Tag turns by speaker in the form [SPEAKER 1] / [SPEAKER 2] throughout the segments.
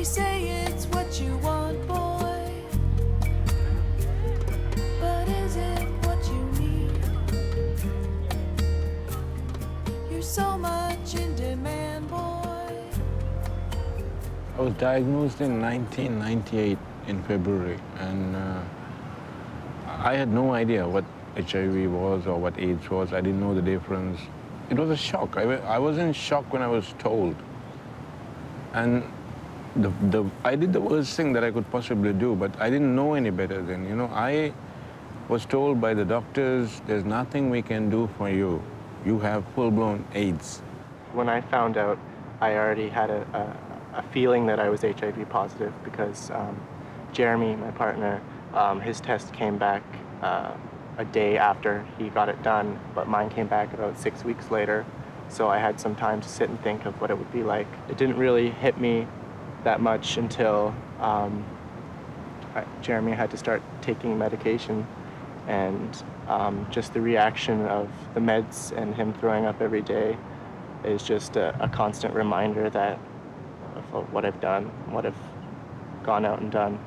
[SPEAKER 1] say it's what you want, boy, but is it what you need? You're so much in demand, boy.
[SPEAKER 2] I was diagnosed in 1998 in February, and I had no idea what HIV was or what AIDS was. I didn't know the difference. It was a shock. I was in shock when I was told. And I did the worst thing that I could possibly do, but I didn't know any better then. You know, I was told by the doctors, there's nothing we can do for you. You have full-blown AIDS.
[SPEAKER 3] When I found out, I already had a feeling that I was HIV positive because Jeremy, my partner, his test came back a day after he got it done, but mine came back about 6 weeks later. So I had some time to sit and think of what it would be like. It didn't really hit me that much until Jeremy had to start taking medication, and just the reaction of the meds and him throwing up every day is just a constant reminder that of what I've done, what I've gone out and done.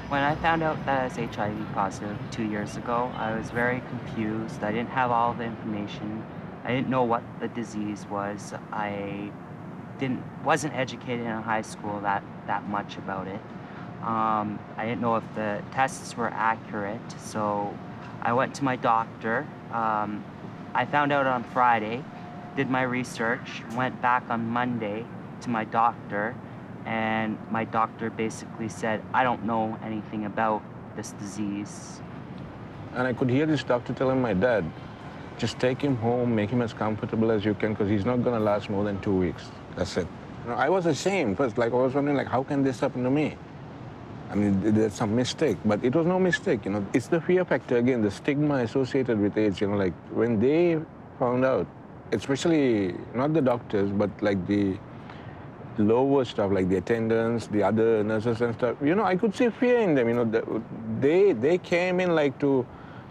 [SPEAKER 4] When I found out that I was HIV positive 2 years ago, I was very confused. I didn't have all the information. I didn't know what the disease was. I wasn't educated in high school that much about it. I didn't know if the tests were accurate, so I went to my doctor. I found out on Friday, did my research, went back on Monday to my doctor, and my doctor basically said, I don't know anything about this disease.
[SPEAKER 2] And I could hear this doctor telling my dad, just take him home, make him as comfortable as you can, because he's not going to last more than 2 weeks. That's it. You know, I was ashamed first. Like, I was wondering, like, how can this happen to me? I mean, there's some mistake, but it was no mistake, you know. It's the fear factor, again, the stigma associated with AIDS, you know, like, when they found out, especially not the doctors, but like the lower stuff, like the attendants, the other nurses and stuff, you know, I could see fear in them, you know. They came in like to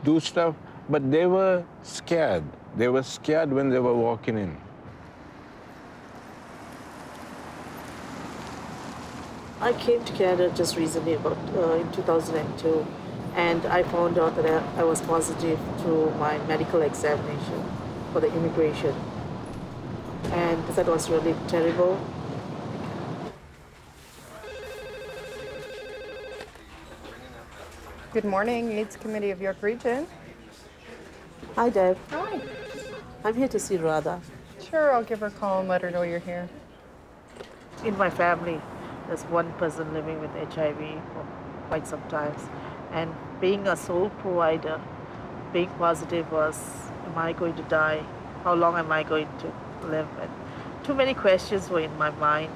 [SPEAKER 2] do stuff, but they were scared. They were scared when they were walking in.
[SPEAKER 5] I came to Canada just recently, about in 2002, and I found out that I was positive through my medical examination for the immigration. And that was really terrible.
[SPEAKER 6] Good morning, AIDS Committee of York Region.
[SPEAKER 5] Hi, Deb.
[SPEAKER 6] Hi.
[SPEAKER 5] I'm here to see Radha.
[SPEAKER 6] Sure, I'll give her a call and let her know you're here.
[SPEAKER 5] In my family, there's one person living with HIV for quite some time. And being a sole provider, being positive was, am I going to die? How long am I going to live? And too many questions were in my mind.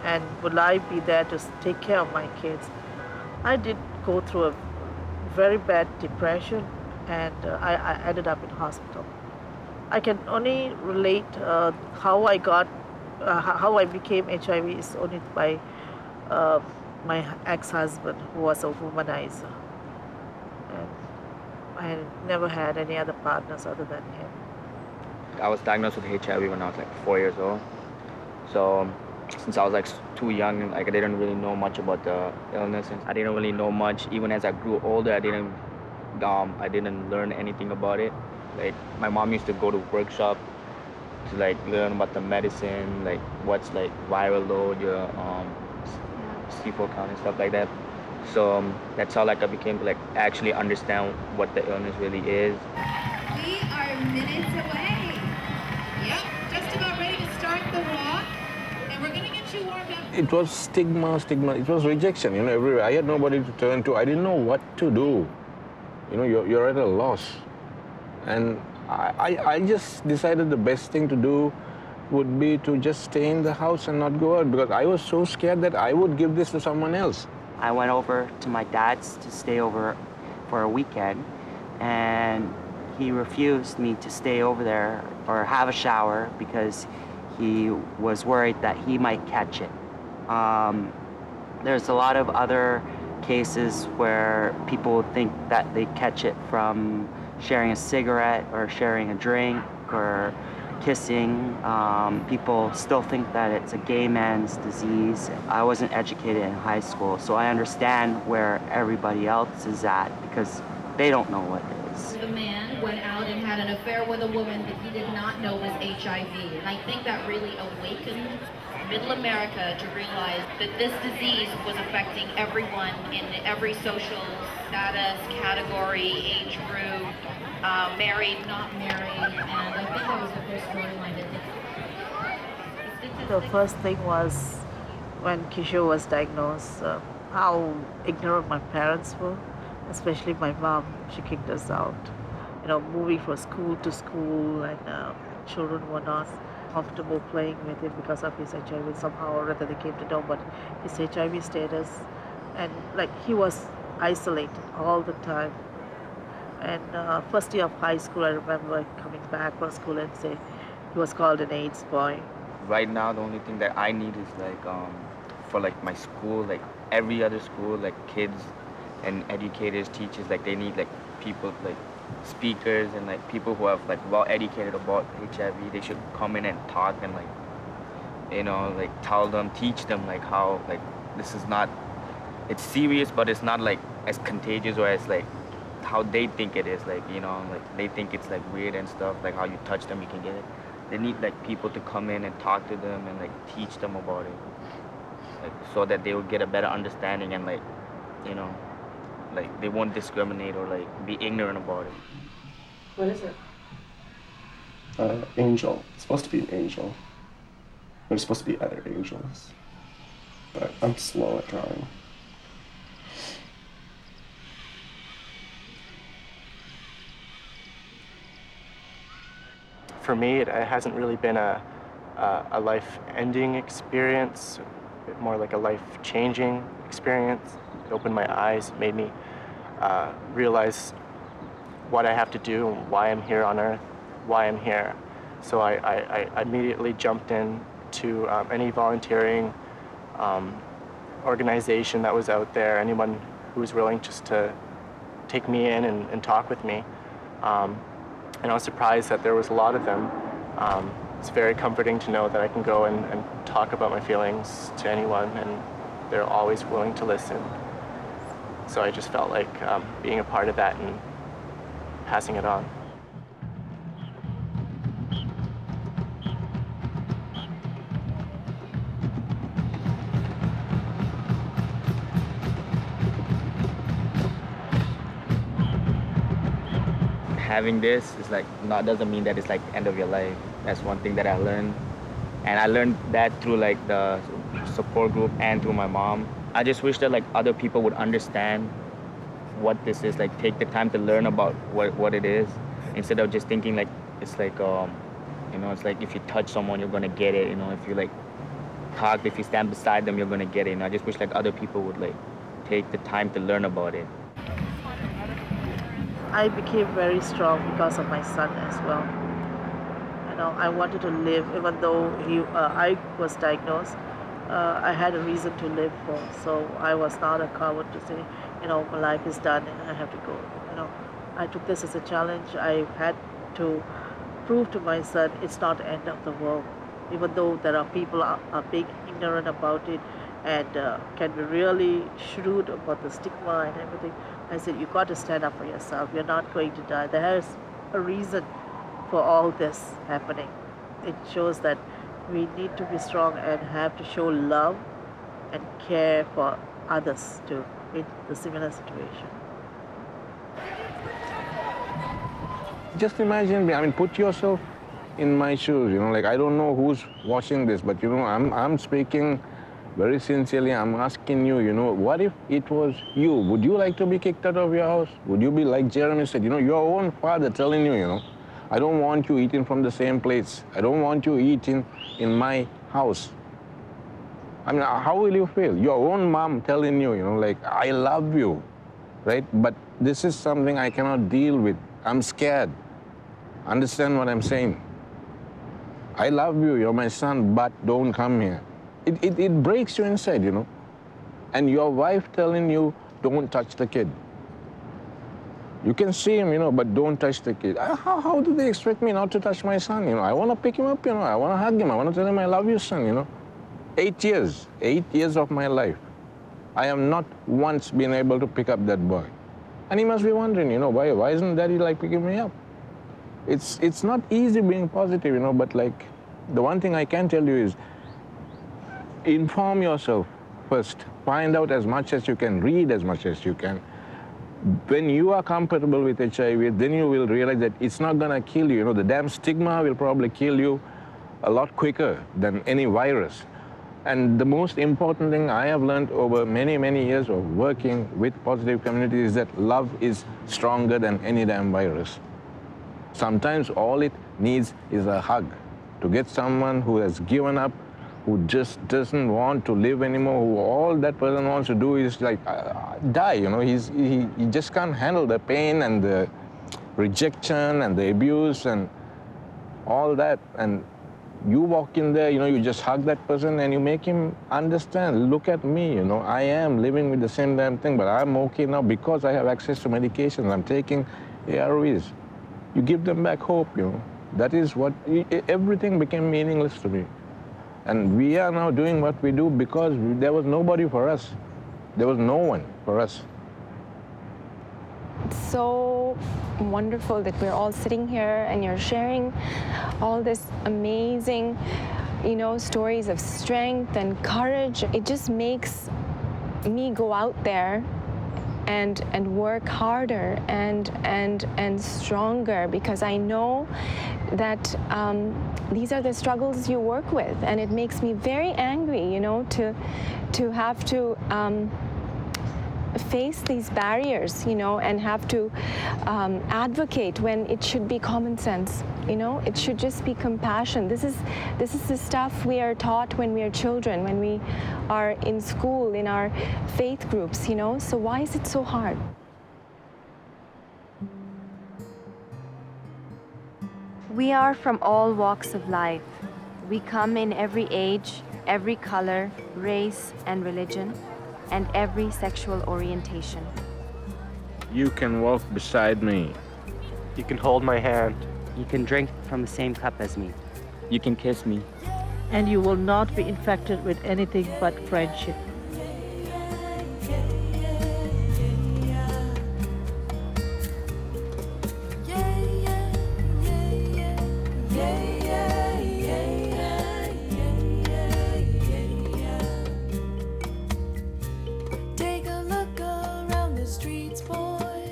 [SPEAKER 5] And will I be there to take care of my kids? I did go through a very bad depression, and I ended up in hospital. I can only relate how I became HIV is only by my ex-husband, who was a womanizer. And I never had any other partners other than him.
[SPEAKER 7] I was diagnosed with HIV when I was like 4 years old. So since I was like too young, like I didn't really know much about the illness. And I didn't really know much. Even as I grew older, I didn't learn anything about it. Like my mom used to go to workshop to like learn about the medicine, like what's like viral load, your C4 count and stuff like that. So that's how like I became to like actually understand what the illness really is.
[SPEAKER 8] We are minutes away. Yep, just about ready to start the walk. And we're gonna get you warmed up.
[SPEAKER 2] It was stigma. It was rejection, you know, everywhere. I had nobody to turn to. I didn't know what to do. You know, you're at a loss. And I just decided the best thing to do would be to just stay in the house and not go out, because I was so scared that I would give this to someone else.
[SPEAKER 4] I went over to my dad's to stay over for a weekend, and he refused me to stay over there or have a shower because he was worried that he might catch it. There's a lot of other cases where people think that they catch it from sharing a cigarette or sharing a drink or kissing. People still think that it's a gay man's disease. I wasn't educated in high school, so I understand where everybody else is at because they don't know what it is.
[SPEAKER 8] The man went out and had an affair with a woman that he did not know was HIV. And I think that really awakened Middle America to realize that this disease was affecting everyone in every social status, category, age group, married, not married. And I think that was the first storyline that
[SPEAKER 5] The first thing was when Kishore was diagnosed, how ignorant my parents were, especially my mom. She kicked us out, moving from school to school, and children were not comfortable playing with him because of his HIV somehow or other they came to know about his HIV status, and like he was isolated all the time. And first year of high school, I remember coming back from school and say he was called an AIDS boy.
[SPEAKER 7] Right now, the only thing that I need is like for like my school, like every other school, like kids and educators, teachers, like they need like people like speakers and like people who have like well educated about HIV. They should come in and talk and like like tell them, teach them like how like this is not, it's serious, but it's not like as contagious or as like how they think it is, like like they think it's like weird and stuff, like how you touch them you can get it. They need like people to come in and talk to them and like teach them about it, like so that they will get a better understanding and like like they won't discriminate or like be ignorant about it.
[SPEAKER 5] What is it?
[SPEAKER 9] Angel. It's supposed to be an angel. There's supposed to be other angels. But I'm slow at drawing.
[SPEAKER 3] For me, it hasn't really been a life-ending experience, more like a life-changing experience. It opened my eyes, made me realize what I have to do and why I'm here on Earth, why I'm here. So I immediately jumped in to any volunteering organization that was out there, anyone who was willing just to take me in and talk with me. And I was surprised that there was a lot of them. It's very comforting to know that I can go and talk about my feelings to anyone, and they're always willing to listen. So I just felt like being a part of that and passing it on.
[SPEAKER 7] Having this is like doesn't mean that it's like the end of your life. That's one thing that I learned, and I learned that through like the support group and through my mom. I just wish that like other people would understand what this is, like take the time to learn about what it is, instead of just thinking like it's like it's like if you touch someone you're gonna get it, if you like talk, if you stand beside them you're gonna get it. And I just wish like other people would like take the time to learn about it.
[SPEAKER 5] I became very strong because of my son as well. I wanted to live, even though I was diagnosed. I had a reason to live for, so I was not a coward to say, my life is done and I have to go. I took this as a challenge. I had to prove to my son it's not the end of the world, even though there are people are being ignorant about it and can be really shrewd about the stigma and everything. I said, you got to stand up for yourself. You're not going to die. There is a reason for all this happening. It shows that we need to be strong and have to show love and care for others too in the similar situation.
[SPEAKER 2] Just imagine, put yourself in my shoes, like I don't know who's watching this, but I'm speaking very sincerely. I'm asking you, what if it was you? Would you like to be kicked out of your house? Would you be like Jeremy said, your own father telling you, I don't want you eating from the same plates. I don't want you eating in my house. How will you feel? Your own mom telling you, like, I love you, right? But this is something I cannot deal with. I'm scared. Understand what I'm saying? I love you, you're my son, but don't come here. It breaks you inside, and your wife telling you, don't touch the kid. You can see him, but don't touch the kid. How do they expect me not to touch my son? I want to pick him up, I want to hug him. I want to tell him I love you, son, 8 years of my life. I have not once been able to pick up that boy. And he must be wondering, why isn't daddy like picking me up? It's not easy being positive, but like the one thing I can tell you is inform yourself first. Find out as much as you can, read as much as you can. When you are comfortable with HIV, then you will realize that it's not gonna kill you. The damn stigma will probably kill you a lot quicker than any virus. And the most important thing I have learned over many, many years of working with positive communities is that love is stronger than any damn virus. Sometimes all it needs is a hug. To get someone who has given up, who just doesn't want to live anymore, who all that person wants to do is like die, he just can't handle the pain and the rejection and the abuse and all that. And you walk in there, you just hug that person and you make him understand, look at me, I am living with the same damn thing, but I'm okay now because I have access to medications. I'm taking ARVs. You give them back hope, That is what, everything became meaningless to me. And we are now doing what we do because there was nobody for us. There was no one for us.
[SPEAKER 10] It's so wonderful that we're all sitting here and you're sharing all this amazing, stories of strength and courage. It just makes me go out there and work harder and stronger, because I know that these are the struggles you work with, and it makes me very angry, to have to face these barriers, and have to advocate when it should be common sense. It should just be compassion. This is the stuff we are taught when we are children, when we are in school, in our faith groups, So why is it so hard?
[SPEAKER 11] We are from all walks of life. We come in every age, every color, race, and religion, and every sexual orientation.
[SPEAKER 2] You can walk beside me.
[SPEAKER 3] You can hold my hand.
[SPEAKER 4] You can drink from the same cup as me.
[SPEAKER 7] You can kiss me.
[SPEAKER 5] And you will not be infected with anything but friendship.
[SPEAKER 1] Take a look around the streets, boy,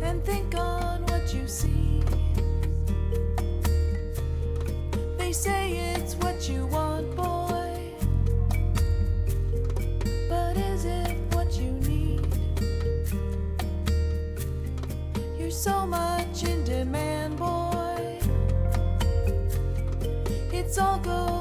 [SPEAKER 1] and think on what you see. They say it's what you want, boy, but is it what you need? You're so much in demand, boy. It's all good.